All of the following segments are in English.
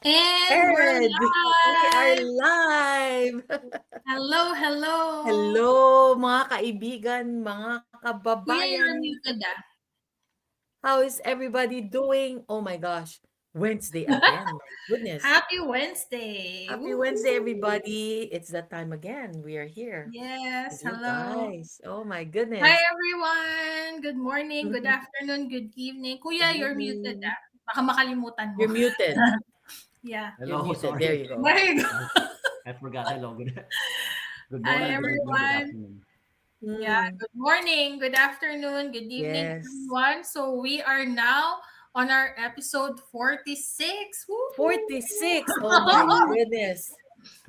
And we're And we are live! live! Hello, hello! Hello mga kaibigan, mga Kuya, kababayan. you're muted How is everybody doing? Oh my gosh, Wednesday again. My goodness. Happy Wednesday! Happy Wednesday, Woohoo! everybody. It's that time again. We are here with Yes, you hello. guys. Oh my Hi, goodness. everyone! Good morning, good afternoon, good evening. Good Kuya, you're muted evening. Baka makalimutan mo. You're muted. Yeah. You're Hello, muted. There sorry. you go. There you go. I forgot. Hello. Good Hi, morning, good evening, good everyone. afternoon. Yeah, Mm, good morning, good afternoon, good evening, yes. everyone. So we are now on our episode 46. Woohoo! 46. Oh my goodness.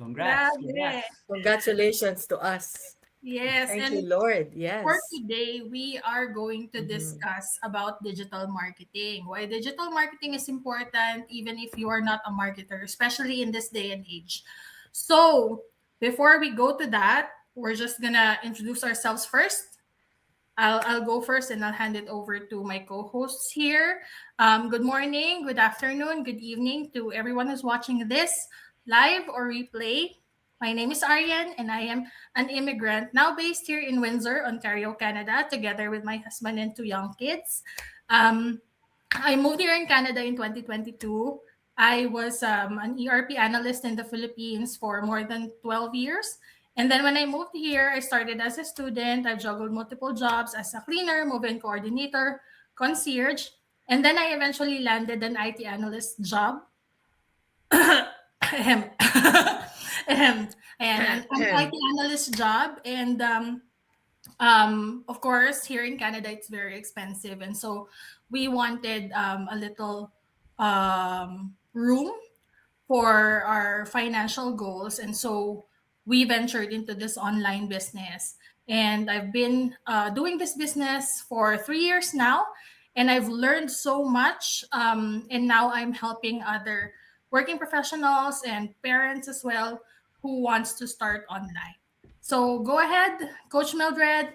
Congrats, Grabe. congrats. Congratulations to us. Yes, Thank you, and Lord. for Yes. today, we are going to Mhm. discuss about digital marketing. Why digital marketing is important even if you are not a marketer, especially in this day and age. So, before we go to that, we're just gonna introduce ourselves first. I'll go first and I'll hand it over to my co-hosts here. Good morning, good afternoon, good evening to everyone who's watching this live or replay. My name is Aryan and I am an immigrant now based here in Windsor, Ontario, Canada, together with my husband and two young kids. Um, I moved here in Canada in 2022. I was an ERP analyst in the Philippines for more than 12 years. And then when I moved here, I started as a student. I've juggled multiple jobs as a cleaner, move-in coordinator, concierge. And then I eventually landed an IT analyst job. Ahem. Ahem. And an IT analyst job. And of course, here in Canada, it's very expensive. And so we wanted a little room for our financial goals. And so we ventured into this online business. And I've been doing this business for 3 years now. And I've learned so much. And now I'm helping other working professionals and parents as well who wants to start online. So go ahead, Coach Mildred.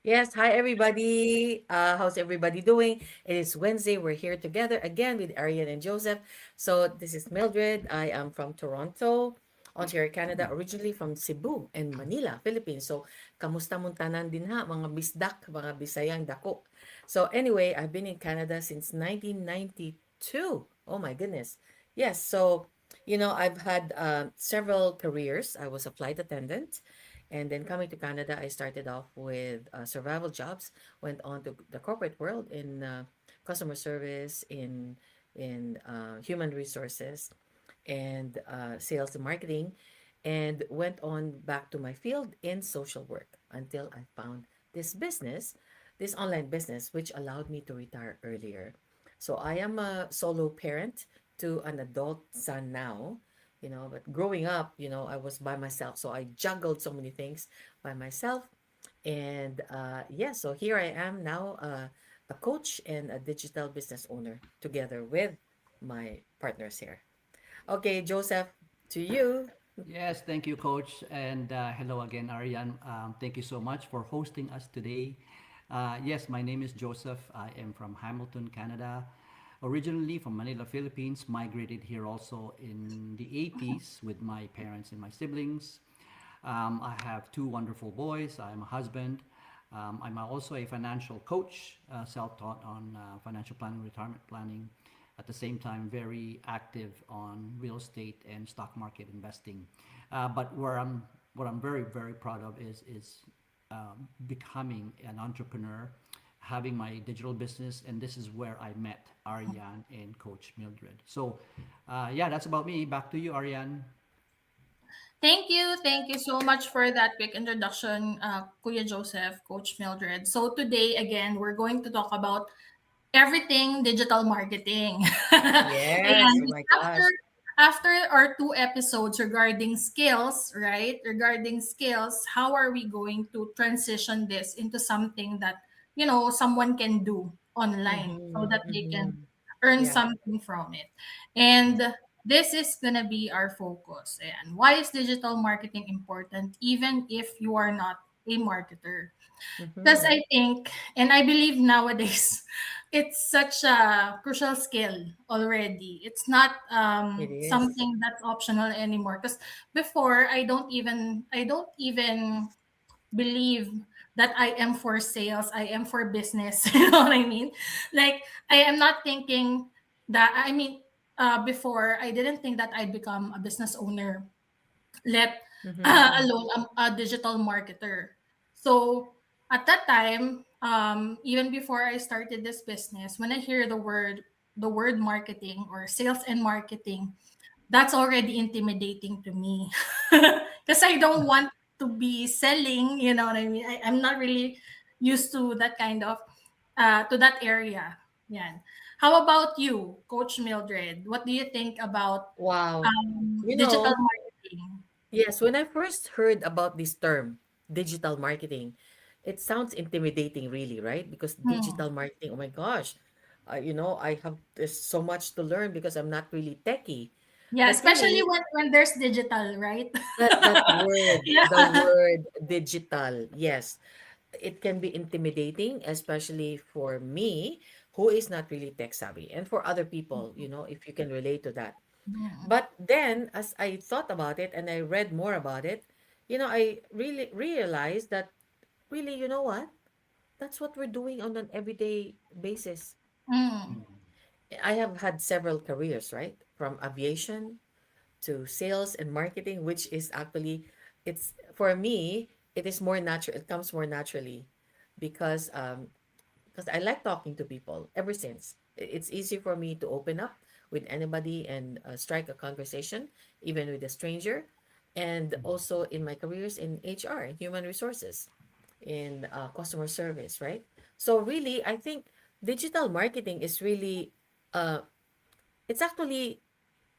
Yes, hi everybody. How's everybody doing? It is Wednesday. We're here together again with Arian and Joseph. So this is Mildred. I am from Toronto, Ontario, Canada, originally from Cebu and Manila, Philippines. So kamusta muntanan din ha, mga bisdak, mga bisayang dako. So anyway, I've been in Canada since 1992. Oh my goodness. Yes, so I've had several careers. I was a flight attendant. And then coming to Canada, I started off with survival jobs, went on to the corporate world in customer service, in human resources, and sales and marketing, and went on back to my field in social work until I found this business, this online business, which allowed me to retire earlier. So I am a solo parent to an adult son now, but growing up, I was by myself. So I juggled so many things by myself. And yeah, so here I am now, a coach and a digital business owner together with my partners here. Okay, Joseph, to you. Yes, thank you, Coach. And hello again, Ariane. Thank you so much for hosting us today. Yes, my name is Joseph. I am from Hamilton, Canada. Originally from Manila, Philippines, migrated here also in the 80s with my parents and my siblings. I have two wonderful boys. I'm a husband. I'm also a financial coach, self-taught on financial planning, retirement planning. At the same time, very active on real estate and stock market investing. But what I'm very very proud of is becoming an entrepreneur, having my digital business, and this is where I met Ariane and Coach Mildred. So, yeah, that's about me. Back to you, Ariane. Thank you. Thank you so much for that quick introduction, Kuya Joseph, Coach Mildred. So today, again, we're going to talk about everything digital marketing. Yes, And oh my after gosh. after our two episodes regarding skills, right? Regarding skills, how are we going to transition this into something that, someone can do online so Mm-hmm, that they can mm-hmm. earn Yeah, something from it. yeah. And this is going to be our focus. And why is digital marketing important even if you are not a marketer? Because Mm-hmm. I think, and I believe nowadays, it's such a crucial skill already. It's not It is. something that's optional anymore. Because before, I don't even believe that I am for sales. I am for business. You know what I mean? Like I am not thinking that. I mean, before I didn't think that I'd become a business owner, let Mm-hmm. alone a digital marketer. So at that time, even before I started this business, when I hear the word marketing or sales and marketing, that's already intimidating to me because I don't want to be selling. You know what I mean? I'm not really used to that kind of to that area. Yeah. How about you, Coach Mildred? What do you think about Wow. You digital know, marketing? yes, when I first heard about this term, digital marketing, it sounds intimidating, really, right? Because Hmm. digital marketing, oh my gosh, I have there's so much to learn because I'm not really techie. Yeah, But especially really, when there's digital, right? that word, the Yeah. word digital, yes, it can be intimidating, especially for me, who is not really tech savvy, and for other people, if you can relate to that. Hmm. But then, as I thought about it and I read more about it, I really realized that really, you know what? That's what we're doing on an everyday basis. Mm. I have had several careers, right? From aviation to sales and marketing, which is actually, it's for me, it is more natural. It comes more naturally because I like talking to people ever since. It's easy for me to open up with anybody and strike a conversation, even with a stranger. And also in my careers in HR, in human resources, in customer service, right? So really, I think digital marketing is really, uh, it's actually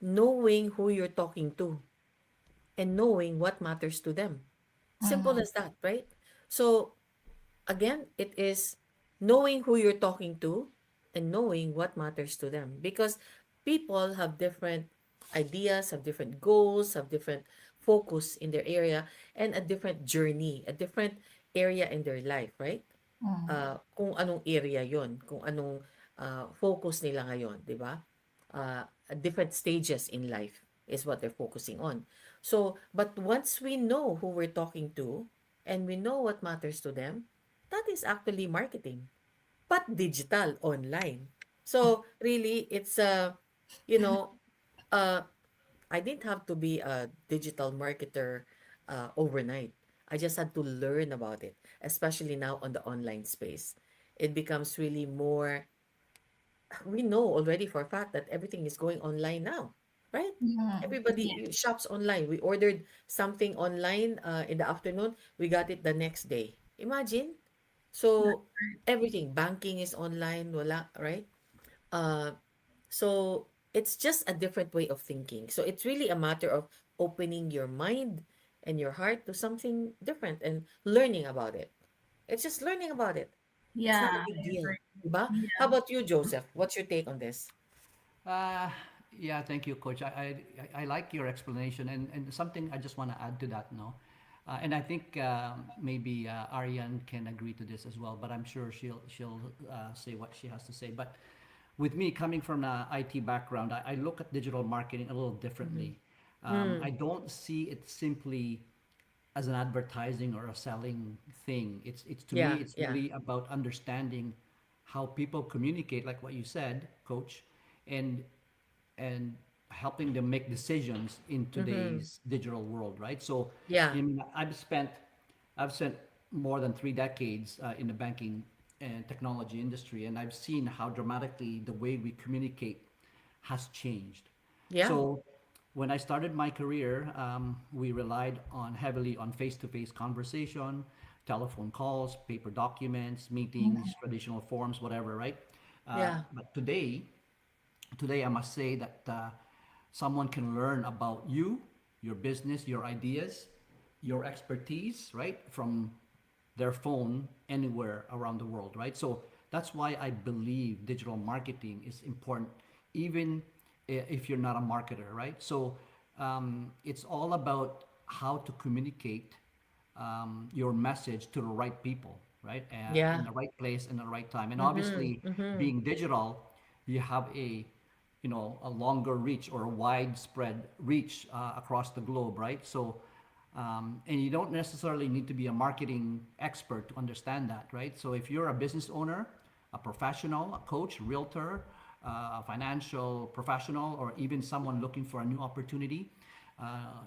knowing who you're talking to and knowing what matters to them. Simple Mhm. as that, right? So again, it is knowing who you're talking to and knowing what matters to them because people have different ideas, have different goals, have different focus in their area, and a different journey, a different area in their life, right? Mm. Kung anong area yon, kung anong focus nila ngayon, di ba? Different stages in life is what they're focusing on. So, but once we know who we're talking to and we know what matters to them, that is actually marketing, but digital, online. So, really, it's you know, uh, I didn't have to be a digital marketer overnight. I just had to learn about it, especially now on the online space. It becomes really more, we know already for a fact that everything is going online now, right? Mm. Everybody Yeah. shops online. We ordered something online in the afternoon, we got it the next day. Imagine. So, everything, banking is online, wala, right? Uh, so it's just a different way of thinking. So it's really a matter of opening your mind and your heart to something different and learning about it. It's just learning about it. It's not a Yeah, big I deal. agree. Diba? How Yeah. about you, Joseph? What's your take on this? Uh, yeah, thank you, Coach. I like your explanation, and something I just want to add to that, no? And I think maybe Ariane can agree to this as well, but I'm sure she'll say what she has to say. But with me coming from an IT background, I look at digital marketing a little Mm-hmm. differently. I Mm, don't see it simply as an advertising or a selling thing. It's to me, yeah, it's yeah. really about understanding how people communicate, like what you said, Coach, and and helping them make decisions in Mm-hmm. today's digital world, right? So, Yeah, I mean, I've spent more than 3 decades in the banking and technology industry, and I've seen how dramatically the way we communicate has changed. yeah. So, when I started my career, we relied on heavily on face-to-face conversation, telephone calls, paper documents, meetings, traditional forms, whatever, right? Yeah. But today I must say that someone can learn about you, your business, your ideas, your expertise, right, from their phone anywhere around the world, right? So that's why I believe digital marketing is important, even if you're not a marketer, right? So it's all about how to communicate your message to the right people. right? In Yeah. the right place in the right time. And Mm-hmm. obviously, Mm-hmm. being digital, you have a longer reach or a widespread reach across the globe, right? So, and you don't necessarily need to be a marketing expert to understand that, right? So if you're a business owner, a professional, a coach, realtor, a financial professional, or even someone looking for a new opportunity,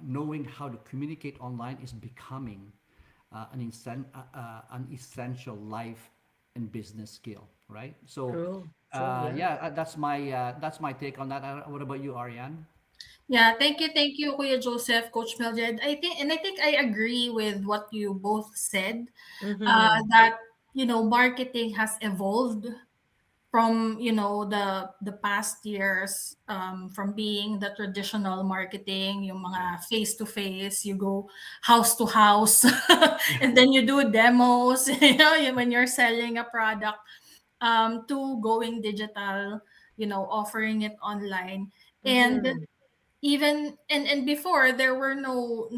knowing how to communicate online is becoming an essential life and business skill, right? So, True. True. Yeah. yeah, that's my take on that. What about you, Ariane? Yeah, thank you, Kuya Joseph, Coach Mildred. I think I agree with what you both said. Mm-hmm. That marketing has evolved from the past years, from being the traditional marketing, yung Yeah. mga face to face, you go house to house, and then you do demos, when you're selling a product, to going digital, offering it online. And Mm-hmm. even and before, there were no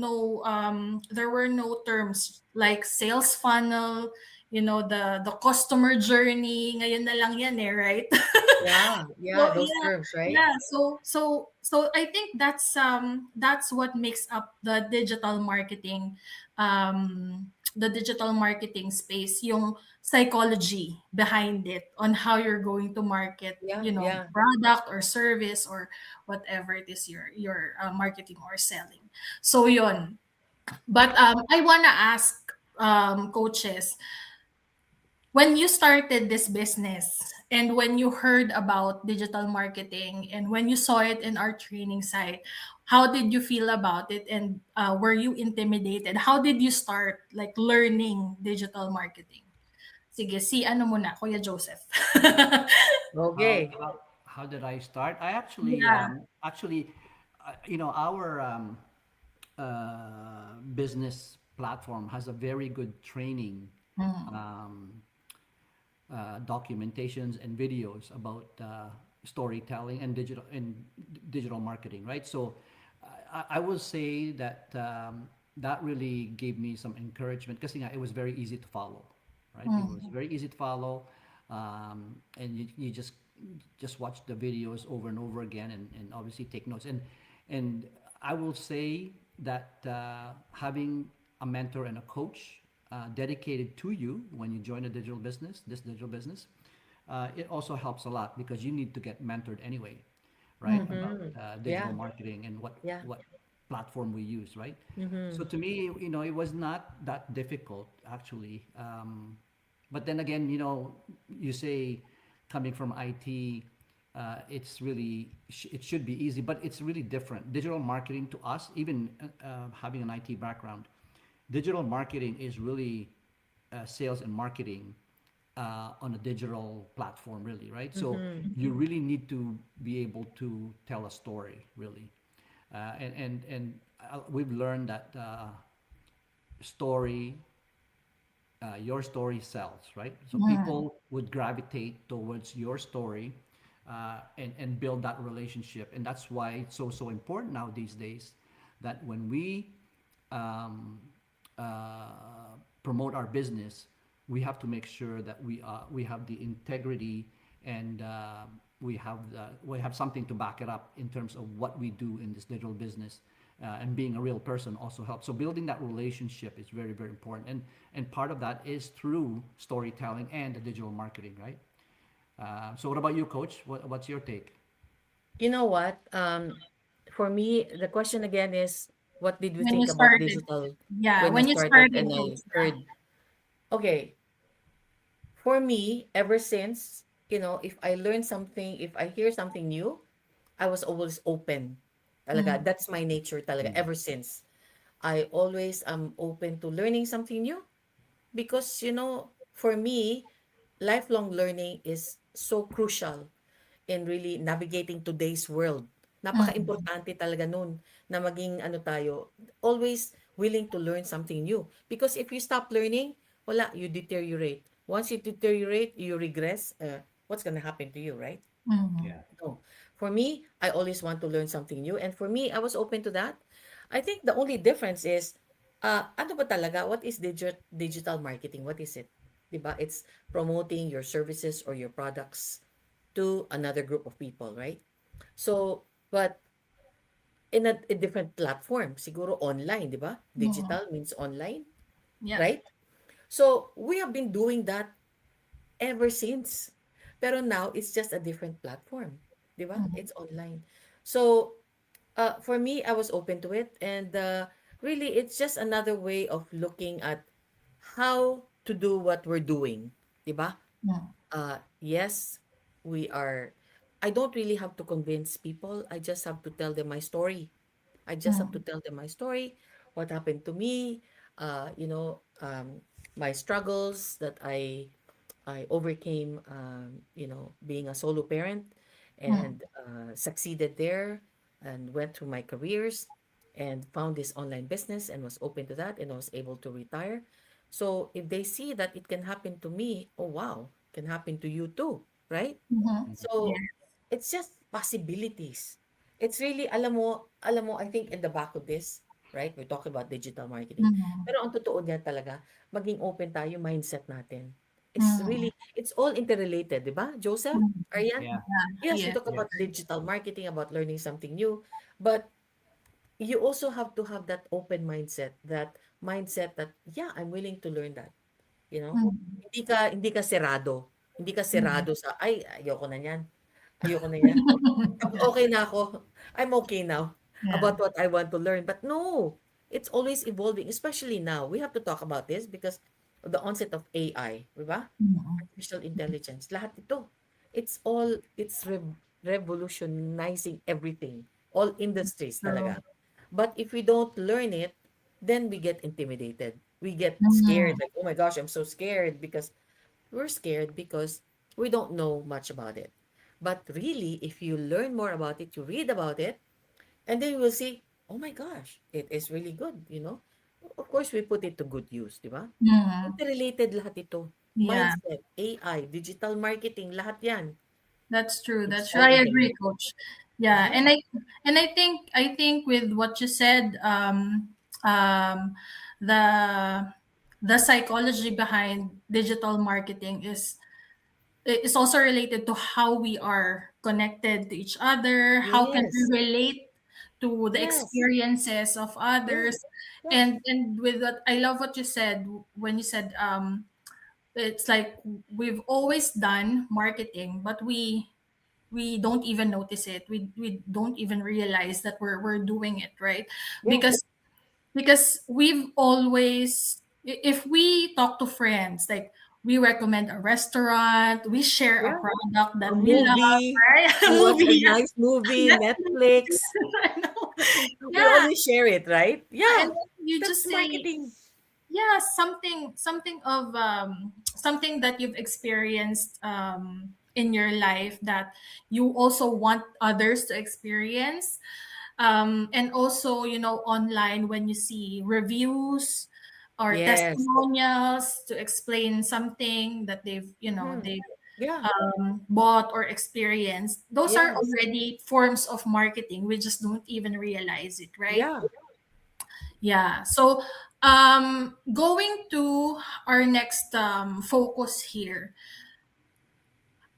terms like sales funnel, the customer journey. Ngayon na lang yan, right? Yeah. Yeah. So Those yeah, terms, right? yeah. So I think that's what makes up the digital marketing space, yung psychology behind it, on how you're going to market, Yeah. Yeah. product or service, or whatever it is you're marketing or selling. So yun. But I wanna ask, coaches, when you started this business, and when you heard about digital marketing, and when you saw it in our training site, how did you feel about it? And were you intimidated? How did you start, like, learning digital marketing? Sige, si ano muna, Kuya Joseph. How Okay. how how did I start? I Yeah. our business platform has a very good training Mm. um, documentations and videos about storytelling and digital marketing, right? So I will say that that really gave me some encouragement because it was very easy to follow, right? It was Mm. very easy to follow, and you just watch the videos over and over again, and obviously take notes. And I will say that having a mentor and a coach dedicated to you when you join this digital business, it also helps a lot because you need to get mentored anyway, right? About Mm-hmm. digital Yeah. marketing and Yeah. what platform we use, right? Mm-hmm. So to me, it was not that difficult actually. But then again, you say coming from IT, it should be easy, but it's really different. Digital marketing to us, even having an IT background, digital marketing is really sales and marketing on a digital platform, really, right? So Mm-hmm. you really need to be able to tell a story, really, and we've learned that story your story sells, right? So Mm. people would gravitate towards your story and build that relationship. And that's why it's so important now these days that when we um, promote our business, we have to make sure that we have the integrity and we have something to back it up in terms of what we do in this digital business. And being a real person also helps. So building that relationship is very, very important, and part of that is through storytelling and the digital marketing, right? So what about you, Coach? What's your take? You know what? For me, the question again is, what did we When you think about started. digital Yeah, when we when you started started, and coach. I heard? Okay, for me, ever since, if I learn something, if I hear something new, I was always open. Talaga, Mm. that's my nature talaga Mm. ever since. I always am open to learning something new because, for me, lifelong learning is so crucial in really navigating today's world. Mm. Napaka-importante talaga nun na maging ano tayo, always willing to learn something new. Because if you stop learning, wala, you deteriorate. Once you deteriorate, you regress, what's gonna happen to you, right? Mm. Yeah. No. For me, I always want to learn something new. And for me, I was open to that. I think the only difference is, ano ba talaga? What is digital marketing? What is it? 'di ba? It's promoting your services or your products to another group of people, right? So, but in a different platform, siguro online, 'di ba? Mhm. Digital means online, Yeah. right? So, we have been doing that ever since. Pero now it's just a different platform, 'di ba? Mhm. It's online. So, for me, I was open to it, and really, it's just another way of looking at how to do what we're doing, 'di ba? Mhm. Yes, we are. I don't really have to convince people. I just have to tell them my story. I just have to Mhm. tell them my story, what happened to me, my struggles that I overcame, being a solo parent Mhm. and succeeded there and went through my careers and found this online business and was open to that and I was able to retire. So if they see that it can happen to me, oh wow, can happen to you too, right? Mhm. So Yeah. it's just possibilities. It's really, alam mo, I think in the back of this, right? We're talking about digital marketing. Mhm. Pero ang totoo niyan talaga, maging open tayo, mindset natin. It's Mhm. really, it's all interrelated, di ba? Joseph, Mhm. Ariane? Yeah. Yes, we Yeah. talk about Yes. digital marketing, about learning something new, but you also have to have that open mindset that, yeah, I'm willing to learn that, you know? Mhm. Hindi ka serado. Hindi ka Mhm. serado sa, ay, ayoko na niyan. Ayoko na yan. Okay na ako. I'm okay now Yeah. about what I want to learn. But no, it's always evolving, especially now. We have to talk about this because of the onset of AI, di ba? Mhm. Artificial intelligence. Lahat ito. It's revolutionizing everything. All industries True. talaga. But if we don't learn it, then we get intimidated. We get scared. Mhm. Like, oh my gosh, I'm so scared because we're scared because we don't know much about it. But really, if you learn more about it, you read about it, and then you will see, oh my gosh, it is really good. Of course, we put it to good use, di ba? Mhm. Interrelated lahat ito. Yeah. Mindset, AI, digital marketing, lahat yan. That's true. It's That's true. all I agree, interrelated. coach. Yeah. Yeah, And I think with what you said, um the the psychology behind digital marketing is also related to how we are connected to each other, how can we yes, relate to the yes, experiences of yeah, others. yeah, And with that, I love what you said when you said it's like we've always done marketing, but we don't even notice it. We don't even realize that we're doing it, right? yeah, Because we've always, if we talk to friends, like we recommend a restaurant, we share a yeah. product A that we love, movie, right? A we watch a movie, yes. nice movie, Netflix. Netflix. I know. We Yeah. always share it, right? And Yeah, then you that's just say, marketing. yeah, something that you've experienced in your life that you also want others to experience. And also, online, when you see reviews or Yes. testimonials to explain something that Mhm. they've Yeah. bought or experienced, those are Yes. already forms of marketing. We just don't even realize it, right? Yeah. Yeah. So, going to our next focus here,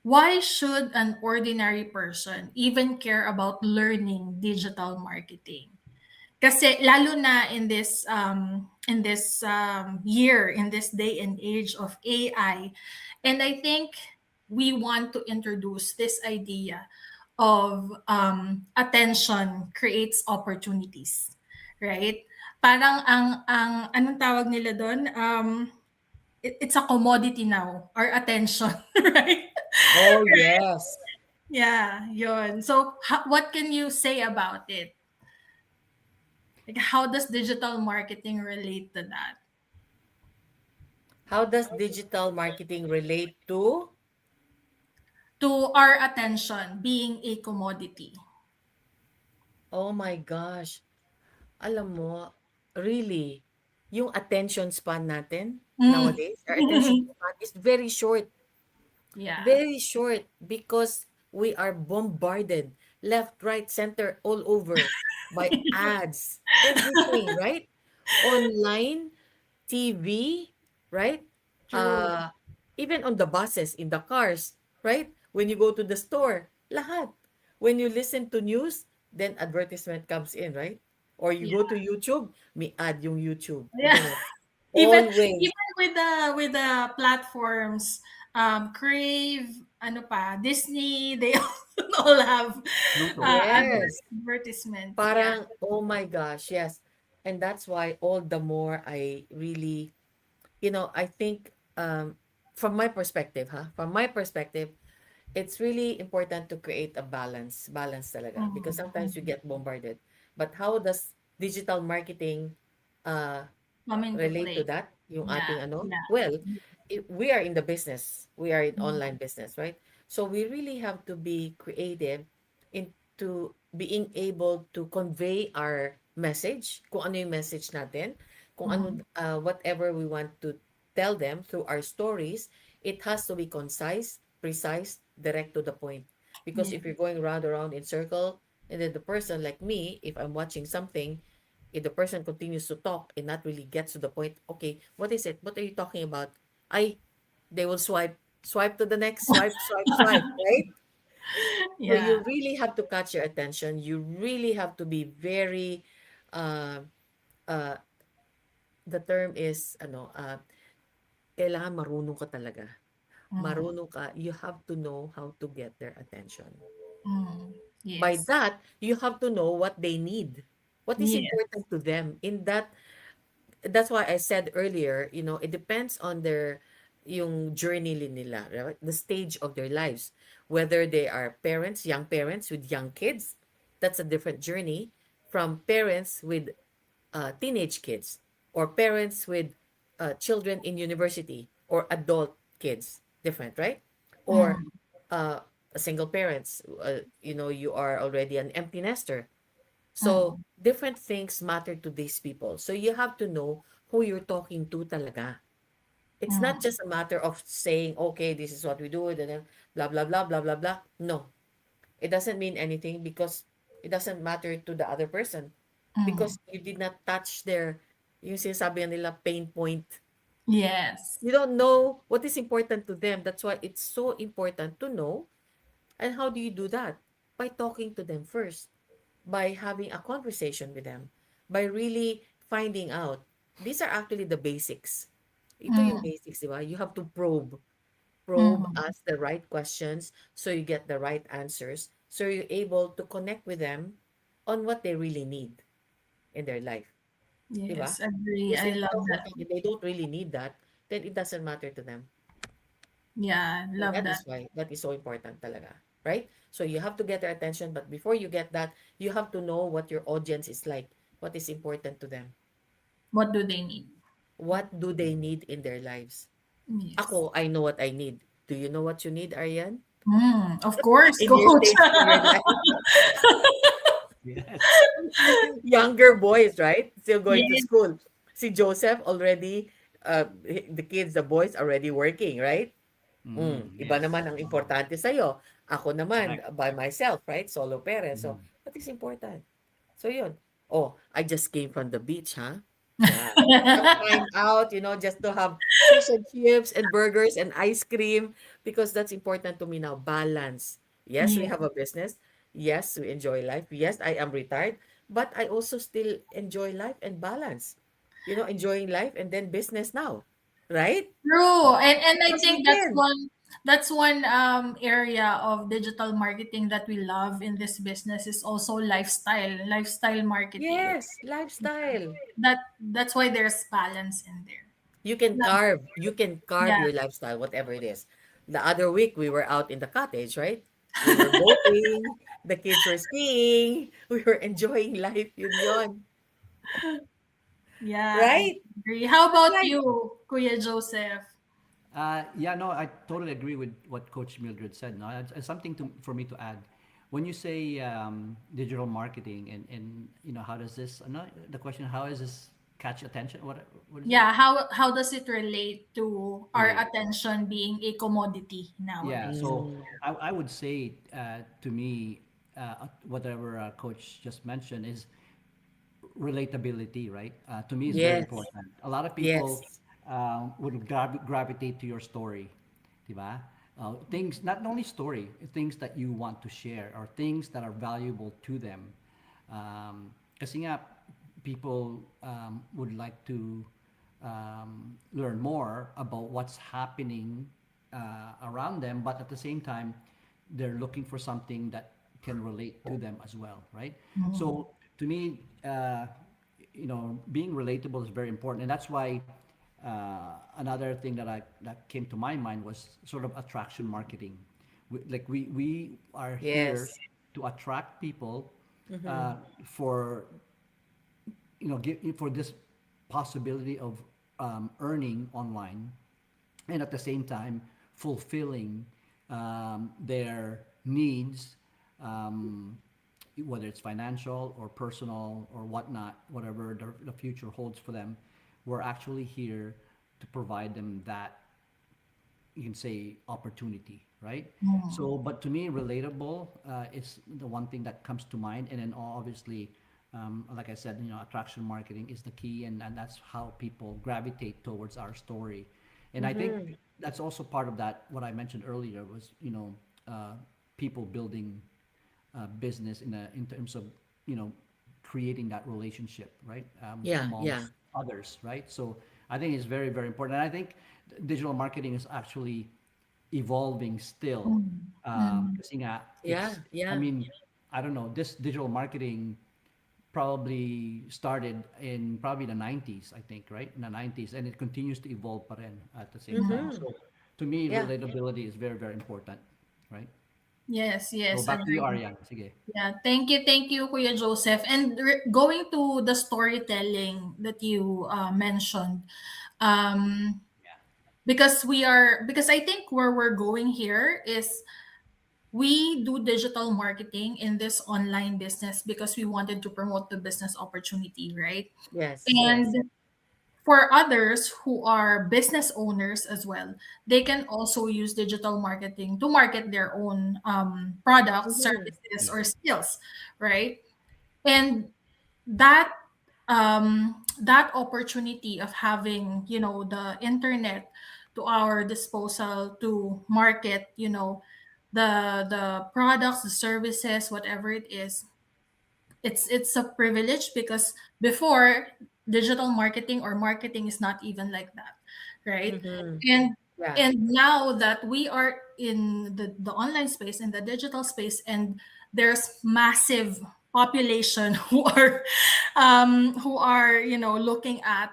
why should an ordinary person even care about learning digital marketing? Kasi lalo na in this year, in this day and age of AI, and I think we want to introduce this idea of attention creates opportunities, right? Parang ang anong tawag nila doon? It's a commodity now, our attention, right? Oh, yes. Yeah, yon. So, what can you say about it? Like, how does digital marketing relate to that? How does digital marketing relate to? To our attention being a commodity. Oh my gosh. Alam mo, really, yung attention span natin Mm. nowadays, our attention span is very short. Yeah. Very short because we are bombarded left, right, center, all over by ads, everything, right? Online, TV, right? True. even on the buses, in the cars, right? When you go to the store, lahat. When you listen to news, then advertisement comes in, right? Or you Yeah. go to YouTube, may ad yung YouTube, Yeah. isn't it? even Always. even with the platforms, Crave, ano pa, Disney, they all have Pluto. Yes. advertisements. Yeah. Parang, oh my gosh, yes. And that's why all the more I really, I think from my perspective, from my perspective, it's really important to create a balance talaga, because sometimes you Mm-hmm. get bombarded. But how does digital marketing uh, Come into relate to play. that? Yung Yeah. ating ano? Yeah. Well, we are in the business. We are in Mm-hmm. online business, right? So we really have to be creative into being able to convey our message, kung ano yung message natin, kung ano, whatever we want to tell them through our stories, it has to be concise, precise, direct to the point. Because Yeah. if you're going round around in circle, and then the person like me, if I'm watching something, if the person continues to talk and not really gets to the point, okay, what is it? What are you talking about? I, they will swipe to the next, swipe, right? So Yeah. you really have to catch your attention. You really have to be very, uh, uh, the term is, kailangan marunong ka talaga. Mm-hmm. Marunong ka, you have to know how to get their attention. Mm-hmm. By Yes. that, you have to know what they need. What is Yes. important to them in that. That's why I said earlier, it depends on their yung journey nila, right? The stage of their lives. Whether they are parents, young parents with young kids, that's a different journey from parents with teenage kids, or parents with children in university, or adult kids. Different, right? Or Mm-hmm. uh, single parents, you are already an empty nester, so Mm-hmm. different things matter to these people. So you have to know who you're talking to talaga. It's not Mm-hmm. just a matter of saying, okay, this is what we do, and then blah, blah, blah, blah, blah, blah. No, it doesn't mean anything, because it doesn't matter to the other person, Mm-hmm. because you did not touch their, yung sinasabi nila, pain point. Yes. You don't know what is important to them. That's why it's so important to know. And how do you do that? By talking to them first, by having a conversation with them, by really finding out. These are actually the basics. Ito yung Mm-hmm. basics, di ba? You have to probe, Mm-hmm. ask the right questions so you get the right answers. So you're able to connect with them on what they really need in their life, di ba? Yes. Agree. Because I if love that. they don't really need that, then it doesn't matter to them. Yeah. And Love that that. is why that is so important talaga, right? So you have to get their attention, but before you get that, you have to know what your audience is like, what is important to them, What do they need? what do they need in their lives. Yes. Ako, I know what I need. Do you know what you need, Ariane? Of course, In your coach. stage of your life, Yes. younger boys, right? Still going to Yes. school. See Joseph already, the kids, the boys already working, right? Iba Yes. naman ang importante sa'yo. Ako naman, Correct. by myself, right? Solo parent. So, Mhm. what is important? So, yun. Oh, I just came from the beach, huh? Yeah. Just find out, just to have fish and chips and burgers and ice cream, because that's important to me now. Balance. Yes, we Yeah. have a business. Yes, we enjoy life. Yes, I am retired, but I also still enjoy life and balance. Enjoying life and then business now, right? True. And I Because we think that's can. one area of digital marketing that we love in this business is also lifestyle marketing. Yes, lifestyle. That's why there's balance in there. Love You can carve Yeah. your lifestyle, whatever it is. The other week we were out in the cottage, right? We were boating, the kids were skiing, we were enjoying life, yun. Yeah, I Right? agree. How That's about why, you, Kuya Joseph? Yeah, no, I totally agree with what Coach Mildred said. No, it's something for me to add. When you say digital marketing and how does this? No, the question, how does this catch attention? What is it? Yeah, how does it relate to our Relate. attention being a commodity Yeah, nowadays? so mm, I would say to me, whatever Coach just mentioned is relatability, right? To me, is very yes, important. A lot of people yes, would gravitate to your story. diba? Things, not only story, things that you want to share or things that are valuable to them. Kasi nga, people would like to learn more about what's happening around them, but at the same time, they're looking for something that can relate to them as well, right? So to me, being relatable is very important, and that's why another thing that came to my mind was sort of attraction marketing. We are here Yes. to attract people Mm-hmm. for for this possibility of earning online, and at the same time fulfilling their needs, um, whether it's financial or personal or whatnot, whatever the future holds for them. We're actually here to provide them that, you can say, opportunity, right? Mm. So, but to me, relatable is the one thing that comes to mind, and then obviously, like I said, attraction marketing is the key, and that's how people gravitate towards our story. And I think Mm-hmm. that's also part of that. What I mentioned earlier was, people building business in terms of, you know creating that relationship, right, Yeah, yeah. amongst others, right? So I think it's very, very important, and I think digital marketing is actually evolving still. Mm. Mm. Kasi nga, Yeah, I yeah. mean, I don't know, this digital marketing probably started in probably the 90s, I think, right? In the 90s, and it continues to evolve pa rin at the same time. Mm-hmm. So to me, Yeah. relatability is very, very important, right? Yes, So yes, back to you, agree. Ariane. Sige. Yeah, thank you, Kuya Joseph. And going to the storytelling that you mentioned, um, because I think where we're going here is we do digital marketing in this online business because we wanted to promote the business opportunity, right? Yes, yes. And for others who are business owners as well, they can also use digital marketing to market their own products, Mm-hmm. services, Yeah. or skills, right? And that that opportunity of having, the internet to our disposal to market, the products, the services, whatever it is, it's a privilege because before, digital marketing or marketing is not even like that, right? Mm-hmm. and Yeah. and now that we are in the online space, in the digital space, and there's massive population who are looking at,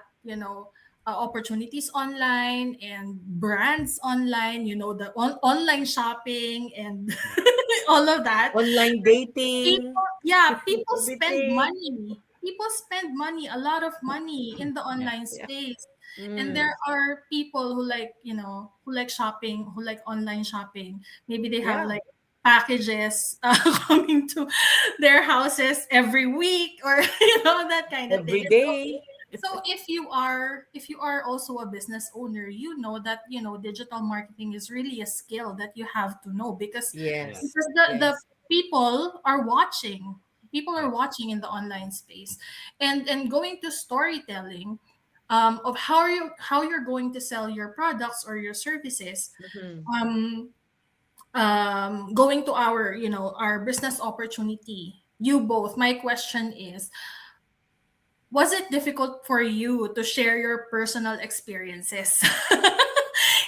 opportunities online and brands online, the online shopping and Yeah. all of that. Online dating, People, yeah, people spend everything. money. People spend money, a lot of money in the Yeah. online Yeah. space. And Mm. there are people who like shopping, who like online shopping. Maybe they have Yeah. like packages coming to their houses every week, or that kind of thing. Every day. So if you are also a business owner, you know that digital marketing is really a skill that you have to know, because Yeah. Yes. the Yes. people are watching. People are Yeah. watching in the online space. And going to storytelling, of how you're going to sell your products or your services. Mm-hmm. um Going to our business opportunity, you both, my question is, was it difficult for you to share your personal experiences?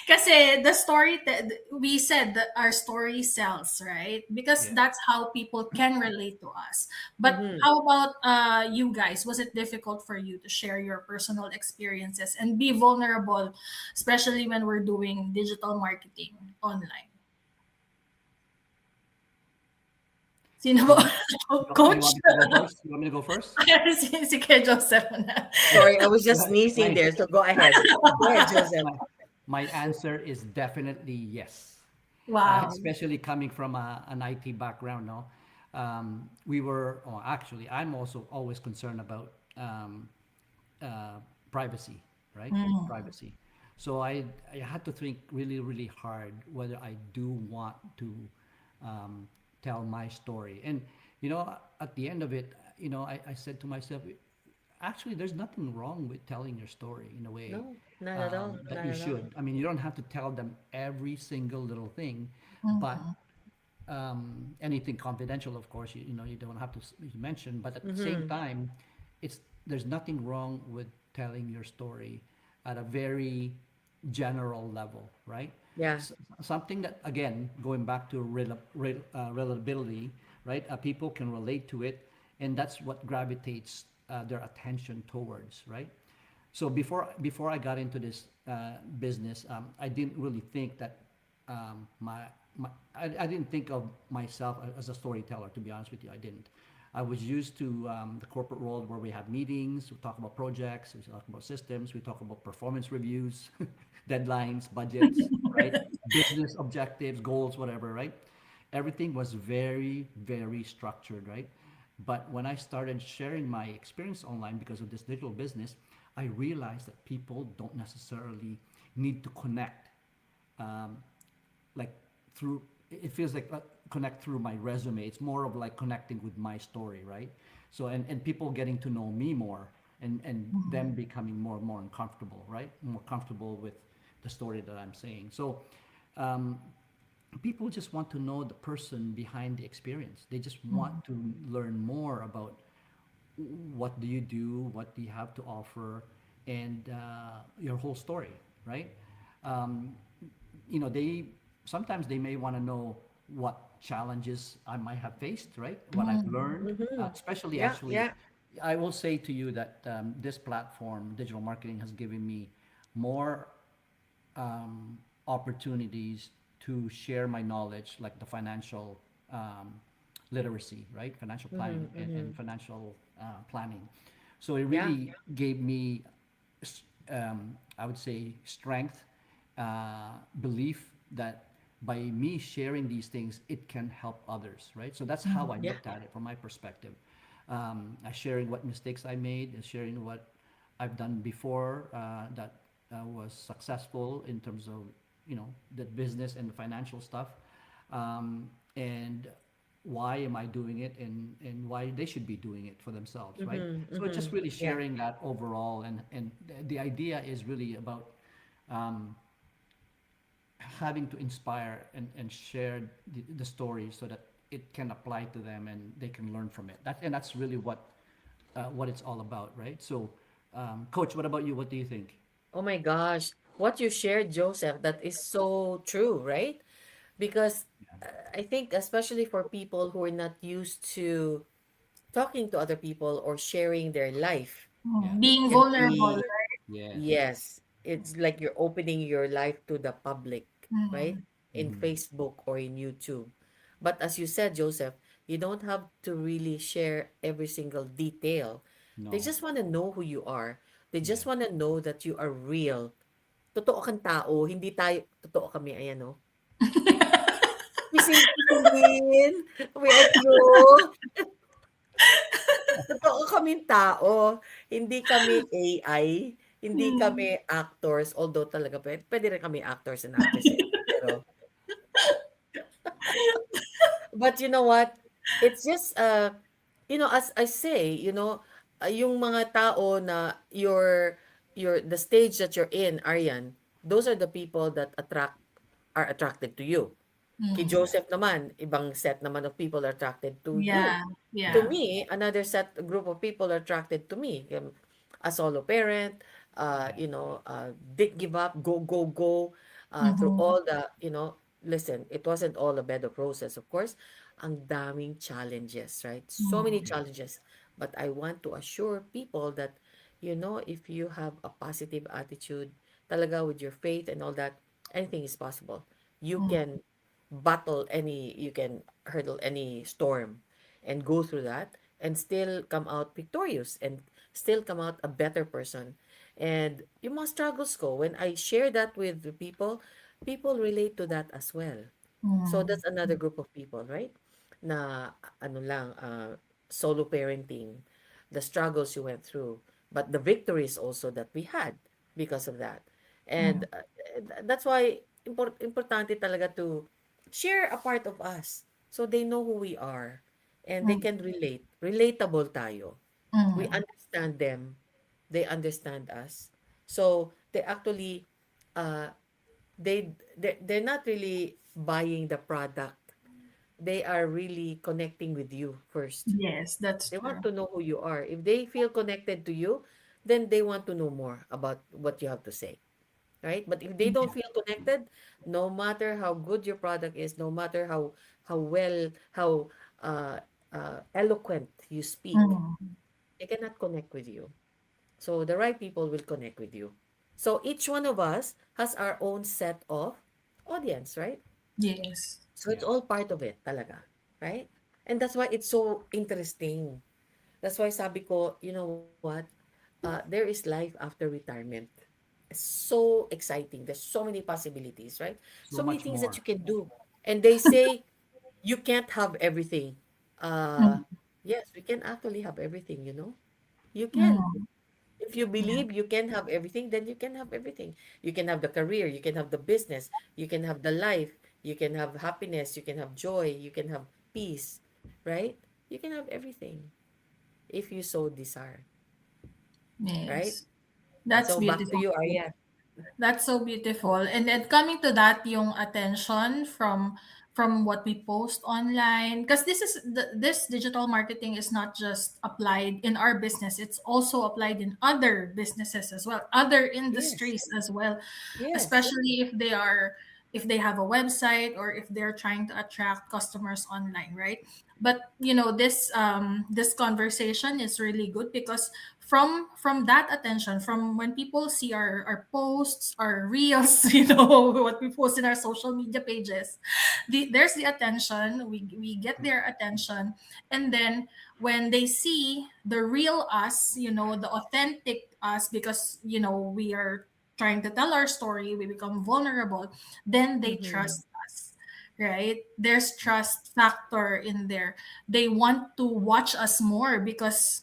Kasi the story that we said, that our story sells, right? Because Yeah. that's how people can relate to us. But Mm-hmm. how about you guys? Was it difficult for you to share your personal experiences and be vulnerable, especially when we're doing digital marketing online? Sino You ba? want, you Coach? want me to go first? You want me to go first? si Kuya Joseph na. Sorry, I was just My, sneezing my, there. So go ahead. Go ahead, Joseph. my, my answer is definitely yes. Wow. Especially coming from an IT background, no? Actually, I'm also always concerned about uh, privacy, right? Mm. Privacy. So I had to think really, really hard whether I do want to um, tell my story. And, at the end of it, I said to myself, actually, there's nothing wrong with telling your story in a way No, not at all. that Not you at all. should. I mean, you don't have to tell them every single little thing, but Mhm. anything confidential, of course, you know, you don't have to mention. But at the same Mm-hmm. time, it's there's nothing wrong with telling your story at a very general level, right? Yeah. Something that, again, going back to relatability, right? People can relate to it, and that's what gravitates their attention towards, right? So before I got into this business, I didn't really think that I didn't think of myself as a storyteller. To be honest with you, I didn't. I was used to the corporate world where we have meetings, we talk about projects, we talk about systems, we talk about performance reviews, deadlines, budgets, right? Business objectives, goals, whatever, right? Everything was very, very structured, right? But when I started sharing my experience online because of this digital business, I realized that people don't necessarily need to connect um, like through it feels like connect through my resume. It's more of like connecting with my story, right? So and people getting to know me more, and them Mhm. becoming more and more uncomfortable, right? More comfortable with the story that I'm saying. So um, people just want to know the person behind the experience. They just want to learn more about what do you do, what do you have to offer, and your whole story, right? Um, you know, they sometimes they may want to know what challenges I might have faced, right? What I've Mhm. learned, Mm-hmm. especially Yeah. actually, Yeah. I will say to you that this platform, digital marketing, has given me more opportunities to share my knowledge, like the financial literacy, right? Financial planning Mm-hmm. Mm-hmm. and financial planning. So it Yeah. really gave me, I would say, strength, belief that by me sharing these things, it can help others, right? So that's how I Mhm. Yeah. looked at it from my perspective. Sharing what mistakes I made and sharing what I've done before that was successful in terms of the business and the financial stuff, and why am I doing it, and why they should be doing it for themselves, right? Mm-hmm. So it's Mm-hmm. just really Yeah. sharing that overall, and the idea is really about um, having to inspire and share the story so that it can apply to them and they can learn from it. That's really what it's all about, right? So, Coach, what about you? What do you think? Oh my gosh. What you shared, Joseph, that is so true, right? Because I think, especially for people who are not used to talking to other people or sharing their life, Yeah. it Being can vulnerable, be, right? Yes. yes, it's like you're opening your life to the public, right? Mhm. In Mm-hmm. Facebook or in YouTube. But as you said, Joseph, you don't have to really share every single detail. They No. just want to know who you are. They just Yes. want to know that you are real. Totoo kang tao, hindi tayo, totoo kami, ayan o. Pisilin, we are true. Totoo kaming tao. Hindi kami AI. Hindi Mm. kami actors. Although talaga, pwede rin kami actors and actresses. Pero, but you know what? It's just, as I say, yung mga tao na the stage that you're in, Aryan, those are the people that are attracted to you. Kay Mm. Yeah. Joseph naman, ibang set naman of people are attracted to you. Yeah, To yeah. me, another group of people are attracted to me. A solo parent, Yeah. didn't give up, go, go, go, through Mhm. all listen, it wasn't all a bed of roses, of course. Ang daming challenges, right? So many Mhm. Yeah. challenges. But I want to assure people that, if you have a positive attitude, talaga with your faith and all that, anything is possible. You Mhm. can you can hurdle any storm and go through that and still come out victorious and still come out a better person. And yung mga struggles ko, when I share that with the people relate to that as well. So Mhm. that's another group of people, right? Na ano lang, solo parenting, the struggles you went through, but the victories also that we had because of that. And Mhm. that's why importante talaga to share a part of us so they know who we are and they Mhm. can relate. Relatable tayo. We Mhm. understand them, they understand us. So they actually, uh, they're not really buying the product. They are really connecting with you first. Yes, that's They want true. to know who you are. If they feel connected to you, then they want to know more about what you have to say, right? But if they don't feel connected, no matter how good your product is, no matter how well, how uh, eloquent you speak, Mhm. they cannot connect with you. So the right people will connect with you. So each one of us has our own set of audience, right? Yes. So Yeah. it's all part of it talaga, right? And that's why it's so interesting. That's why sabi ko, you know what? There is life after retirement. It's so exciting. There's so many possibilities, right? So So many much things that more. you can do. And they say you can't have everything. Uh, Mhm. yes, we can actually have everything, you know? You can. Mhm. If you Yeah. believe you can have everything, then you can have everything. You can have the career, you can have the business, you can have the life, you can have happiness, you can have joy, you can have peace, right? You can have everything if you so desire, right? Yes. That's So back to beautiful. you, Arya. That's so beautiful. And then coming to that, yung attention from what we post online, because this digital marketing is not just applied in our business; it's also applied in other businesses as well, other Yes, industries as well, yes. especially if they have a website or if they're trying to attract customers online, right? But this conversation is really good because from that attention, from when people see our posts, our reels, what we post in our social media pages, there's the attention, we get their attention, and then when they see the real us, the authentic us, because we are trying to tell our story, we become vulnerable, then they Mm-hmm. trust us, right? There's trust factor in there. They want to watch us more because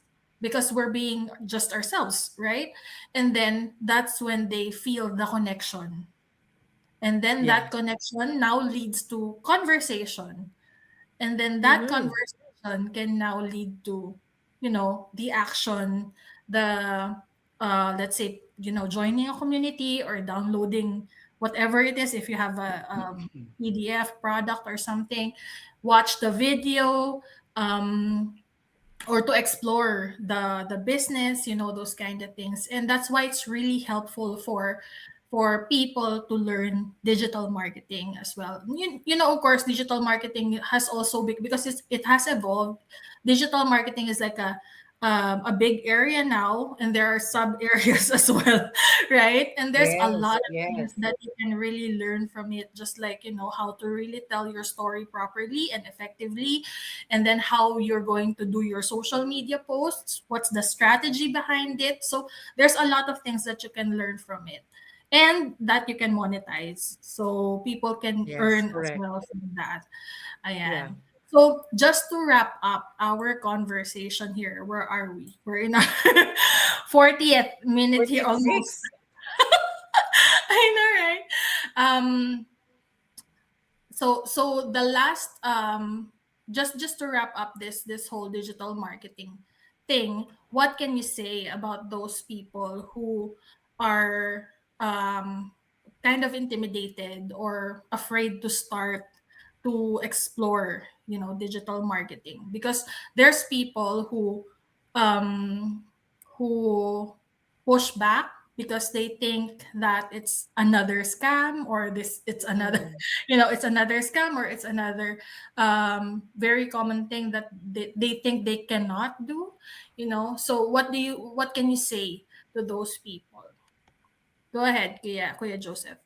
we're being just ourselves, right? And then that's when they feel the connection. And then Yeah. that connection now leads to conversation. And then that Mm-hmm. conversation can now lead to, the action, the let's say, joining a community or downloading whatever it is. If you have a PDF product or something, watch the video, um, or to explore the business, those kind of things. And that's why it's really helpful for people to learn digital marketing as well. Of course, digital marketing has also because it has evolved. Digital marketing is like a big area now, and there are sub areas as well, right? And there's a lot Yes, of things yes. that you can really learn from it, just like how to really tell your story properly and effectively, and then how you're going to do your social media posts, what's the strategy behind it. So there's a lot of things that you can learn from it, and that you can monetize, so people can Yes, earn as correct. well from that. Yeah. Ayan. So just to wrap up our conversation here, where are we? We're in our 40th minute here almost. 46. I know, right? um so the last just to wrap up this whole digital marketing thing, what can you say about those people who are kind of intimidated or afraid to start to explore, digital marketing? Because there's people um who push back because they think that it's another scam, or this it's another Mm. it's another scam, or it's another very common thing that they think they cannot do. So what can you say to those people? Go ahead, kuya Joseph.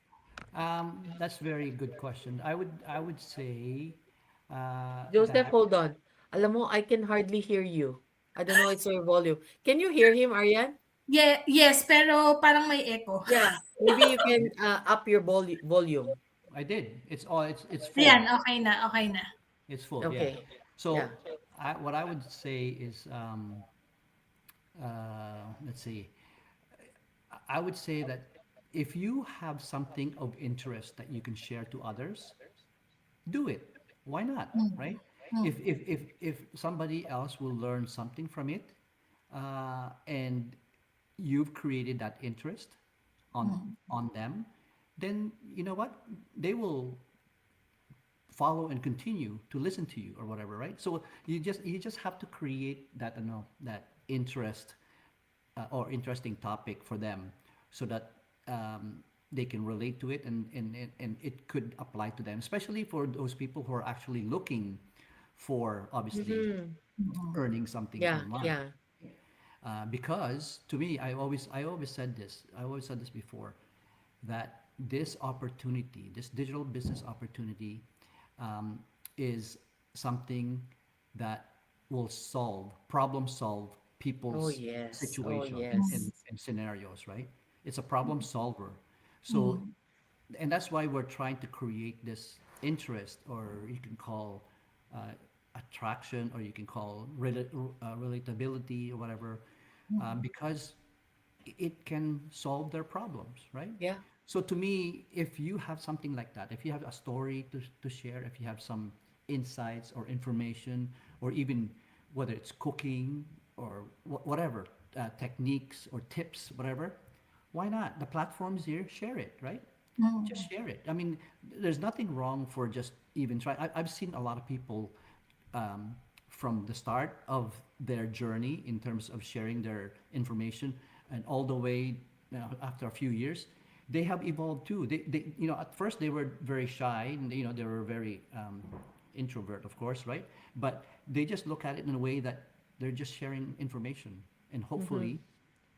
That's very good question. I would say Joseph, that hold on. Alam mo, I can hardly hear you. I don't know, it's your volume. Can you hear him, Ariane? Yeah, yes, pero parang may echo. Yeah, maybe you can up your volume. I did. It's Ayan, full. okay na, okay na. It's full. Yeah. Okay. Yeah. So what I would say is let's see. I would say that if you have something of interest that you can share to others, do it. Why not? Mm, Right? mm, If somebody else will learn something from it, and you've created that interest on them, then you know what? They will follow and continue to listen to you or whatever, right? So you just have to create that, that interest, or interesting topic for them, so that they can relate to it, and it could apply to them, especially for those people who are actually looking for, obviously, Mm-hmm. earning something Yeah, online. yeah. Because to me, I always said this before, that this opportunity, this digital business opportunity, um, is something that will problem solve Oh people's yes. Oh situations and, yes. and scenarios, right? It's a problem solver. So, Mm. and that's why we're trying to create this interest, or you can call uh, attraction, or you can call relatability, or whatever, because it can solve their problems, right? Yeah. So to me, if you have something like that, if you have a story to share, if you have some insights or information, or even whether it's cooking or whatever, techniques or tips, whatever, why not? The platform's here, share it, right? Just Mm. share it. I mean, there's nothing wrong for just even try. I've seen a lot of people, um, from the start of their journey in terms of sharing their information, and all the way, after a few years, they have evolved too. At first they were very shy, and they were very introvert, of course, right? But they just look at it in a way that they're just sharing information, and Mm-hmm. hopefully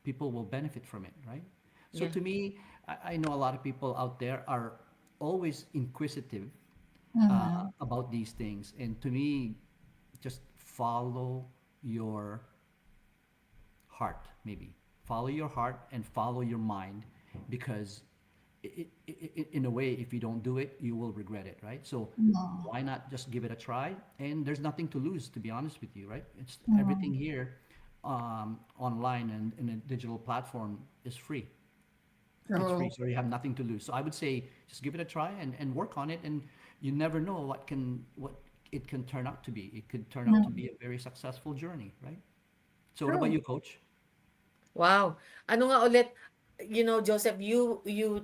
people will benefit from it, right? So Yeah. to me, I know a lot of people out there are always inquisitive Mm. about these things, and to me, just follow your heart, maybe follow your heart and follow your mind, because in a way, if you don't do it, you will regret it, right? So Mm. why not just give it a try? And there's nothing to lose, to be honest with you, right? It's everything Mm. here, online and in a digital platform, is free. It's free, True. so you have nothing to lose. So I would say just give it a try, and work on it, and you never know what it can turn out to be. It could turn out to Mm. be a very successful journey, right? So what about True. you, Coach? Wow. Ano nga ulit, Joseph, you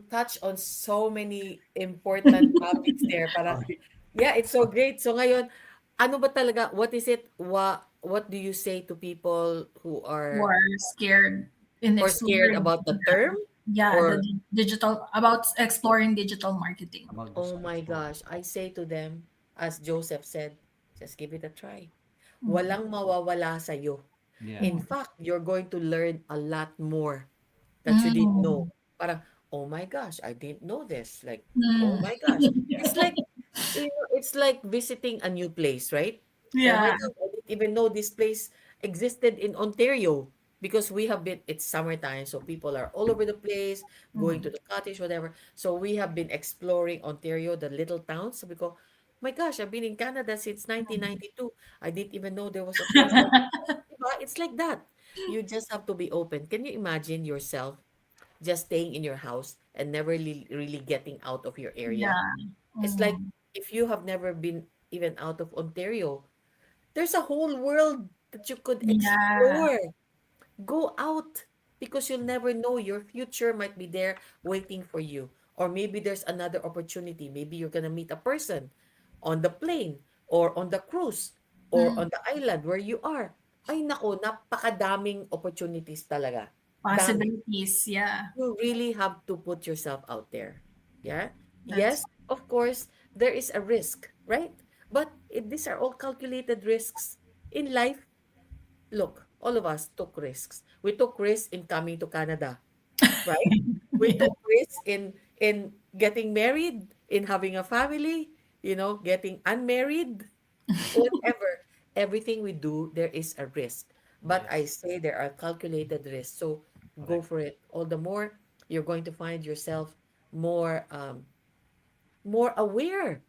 touch on so many important topics there. Parang, Sorry. yeah, it's so great. So ngayon, ano ba talaga, what is it, what do you say to people Who are scared in who are scared exploring about the term? the Or, digital about exploring digital marketing. About this oh my exploring. gosh, I say to them, as Joseph said, just give it a try. Mm. Walang mawawala sa'yo. Yeah. In Mm. fact, you're going to learn a lot more that you didn't know. Mm. Parang, oh my gosh, I didn't know this. Like, oh Mm. my gosh. It's like, it's like visiting a new place, right? Oh my Yeah. gosh, I didn't even know this place existed in Ontario, because we have been, it's summertime, so people are all over the place, going to Mm. the cottage, whatever. So we have been exploring Ontario, the little towns. So we go, my gosh, I've been in Canada since 1992. I didn't even know there was a place like, diba? It's like that. You just have to be open. Can you imagine yourself just staying in your house and never really getting out of your area? Yeah. It's like, Mm. if you have never been even out of Ontario, there's a whole world that you could Yeah. explore. Go out, because you'll never know, your future might be there waiting for you. Or maybe there's another opportunity. Maybe you're gonna meet a person on the plane, or on the cruise, or Mm. on the island where you are. Ay nako, napakadaming opportunities talaga. Dami. Possibilities. Yeah. You really have to put yourself out there. Yeah. That's Yes, of course, there is a risk, right? But these are all calculated risks. In life, look, all of us took risks. We took risks in coming to Canada, right? We yeah. took risks in getting married, in having a family, getting unmarried, whatever. Everything we do, there is a risk. But I Yes. say there are calculated risks. So go Correct. for it. All the more you're going to find yourself more aware.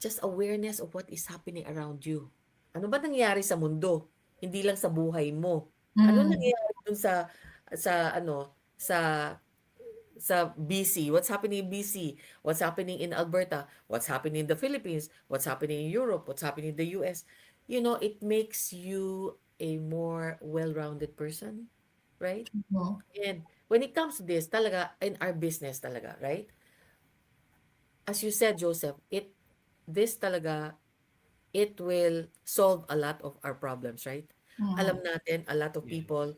Just awareness of what is happening around you. Ano ba nangyayari sa mundo? Hindi lang sa buhay mo. Ano Mm. nangyayari dun sa BC? What's happening in BC? What's happening in Alberta? What's happening in the Philippines? What's happening in Europe? What's happening in the US? It makes you a more well-rounded person, right? Mhm. And when it comes to this, talaga, in our business talaga, right? As you said, Joseph, this talaga, it will solve a lot of our problems, right? Alam Mhm. natin, a lot of Yes. people,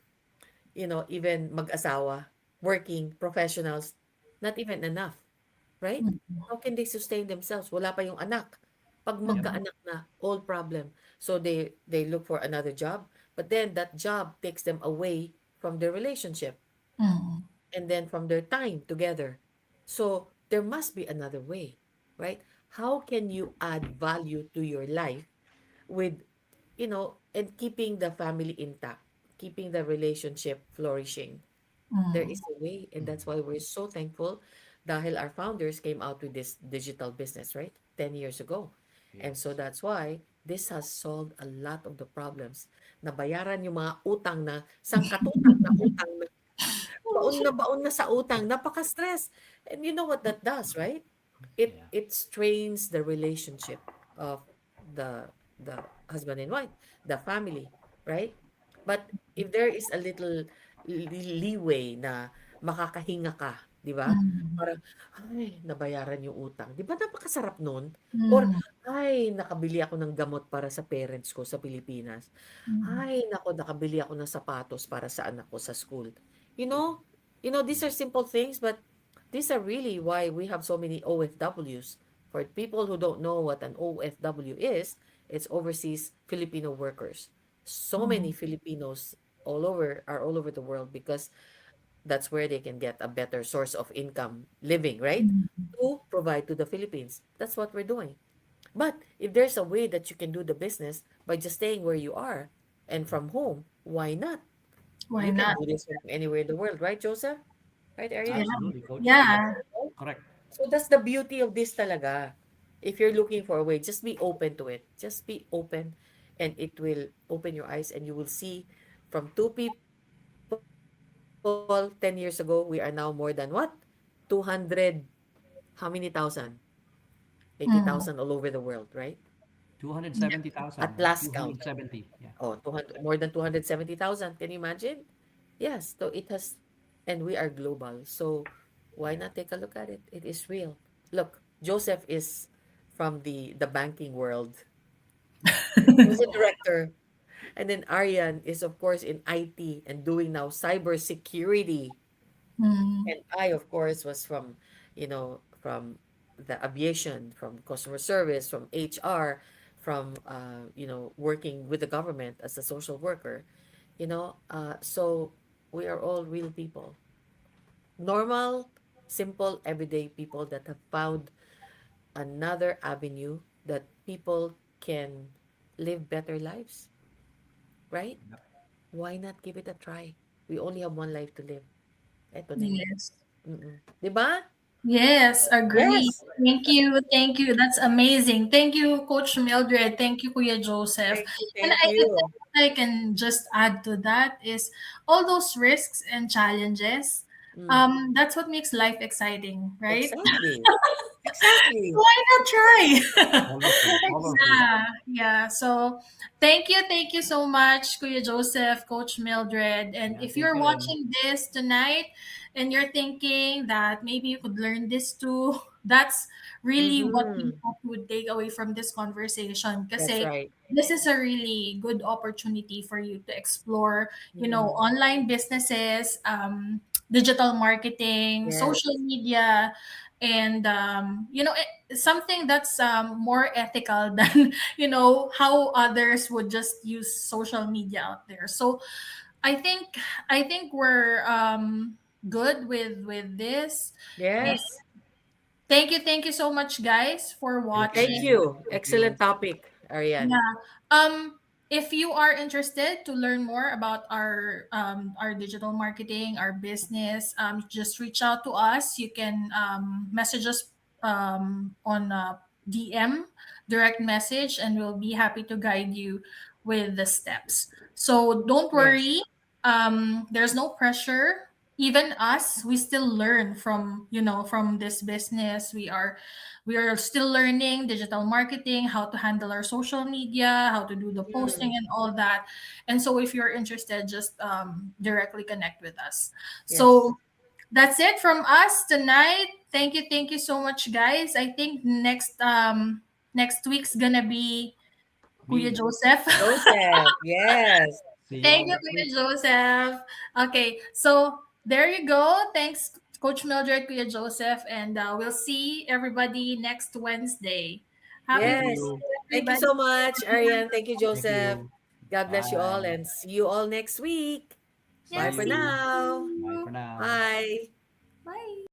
even mag-asawa, working professionals, not even enough, right? Mhm. How can they sustain themselves? Wala pa yung anak. Pag Yep. Mhm. magkaanak na, all problem. So they look for another job, but then that job takes them away from their relationship Mhm. and then from their time together. So there must be another way, right? How can you add value to your life with, and keeping the family intact, keeping the relationship flourishing? There Mhm. is a way, and that's why we're so thankful dahil our founders came out with this digital business, right? 10 years ago. And so Yes. that's why this has solved a lot of the problems. Nabayaran yung mga utang na sangkatutang na utang na baon na sa utang, napaka-stress. And you know what that does, right? Yeah. It strains the relationship of the husband and wife, the family, right? But if there is a little leeway na makakahinga ka, 'di ba? Mhm. Parang, ay, nabayaran yung utang. 'Di ba napakasarap nun? Or, Mhm. ay, nakabili ako ng gamot para sa parents ko sa Pilipinas. Mhm. Ay, nako, nakabili ako ng sapatos para sa anak ko sa school. You know, these are simple things, but these are really why we have so many OFWs. For people who don't know what an OFW is, it's overseas Filipino workers. So many Mhm. Filipinos are all over the world because that's where they can get a better source of income living, right? Mhm. To provide to the Philippines. That's what we're doing. But if there's a way that you can do the business by just staying where you are and from home, why not? Why You can not? do this from anywhere in the world, right, Joseph? Right, Yeah. Arian? Absolutely, coach. Yep. Yeah. Correct. So that's the beauty of this talaga. If you're looking for a way, just be open to it. Just be open and it will open your eyes and you will see from two people 10 years ago, we are now more than what? 200, how many thousand? 80,000 Mhm. all over the world, right? At 270,000. last count. 270. Yeah. Oh, 200, more than 270,000. Can you imagine? Yes, so it has, and we are global. So why Yeah. not take a look at it? It is real. Look, Joseph is from the banking world. He was a director. And then Aryan is, of course, in IT and doing now cybersecurity. Mhm. And I, of course, was from the aviation, from customer service, from HR, from, working with the government as a social worker. So we are all real people. Normal, simple, everyday people that have found another avenue that people can live better lives, right? Yep. Why not give it a try? We only have one life to live. Eto na yun. Yes. Mm-mm. 'Di ba? Yes, agree. Yes. Thank you. Thank you. That's amazing. Thank you, Coach Mildred. Thank you, Kuya Joseph. Thank you, And thank I think you. what I can just add to that is all those risks and challenges. Mm. That's what makes life exciting, right? Exactly. Exactly. Why not try? Powerful. Powerful. Yeah, yeah. So thank you so much, Kuya Joseph, Coach Mildred. And Yeah. if Thank you're you, Ren. watching this tonight and you're thinking that maybe you could learn this too, that's really what we Mm-hmm. hope you would take away from this conversation. That's Kasi right. this is a really good opportunity for you to explore, Mm-mm. online businesses, digital marketing, social Yes. media, and something that's more ethical than how others would just use social media out there. So I think we're good with this. And Yes. thank you so much, guys, for Thank you, Thank watching. Ren. you. Thank you. Excellent topic, Ariane. Yeah. If you are interested to learn more about our digital marketing, our business, just reach out to us. You can message us on DM, direct message, and we'll be happy to guide you with the steps. So don't Yes. worry. There's no pressure. even us, we still learn from, from this business. We are still learning digital marketing, how to handle our social media, how to do the posting Mm, and all that. And so if you're interested, just directly connect with us. yes. So that's it from us tonight. Thank you so much, guys. I think next week's gonna be Kuya Me. Joseph. Joseph, yes. See you Thank all you, next Kuya week. Joseph. Okay, so there you go. Thanks, Coach Mildred, Kuya Joseph, and we'll see everybody next Wednesday. Happy Thank Yes. you. Wednesday, Thank you everybody. so much, Ariane. Thank you, Thank Joseph. you. God bless you all Bye. and see you all next week. See Bye Yes, for see you. now. Bye you. for now. Bye. Bye.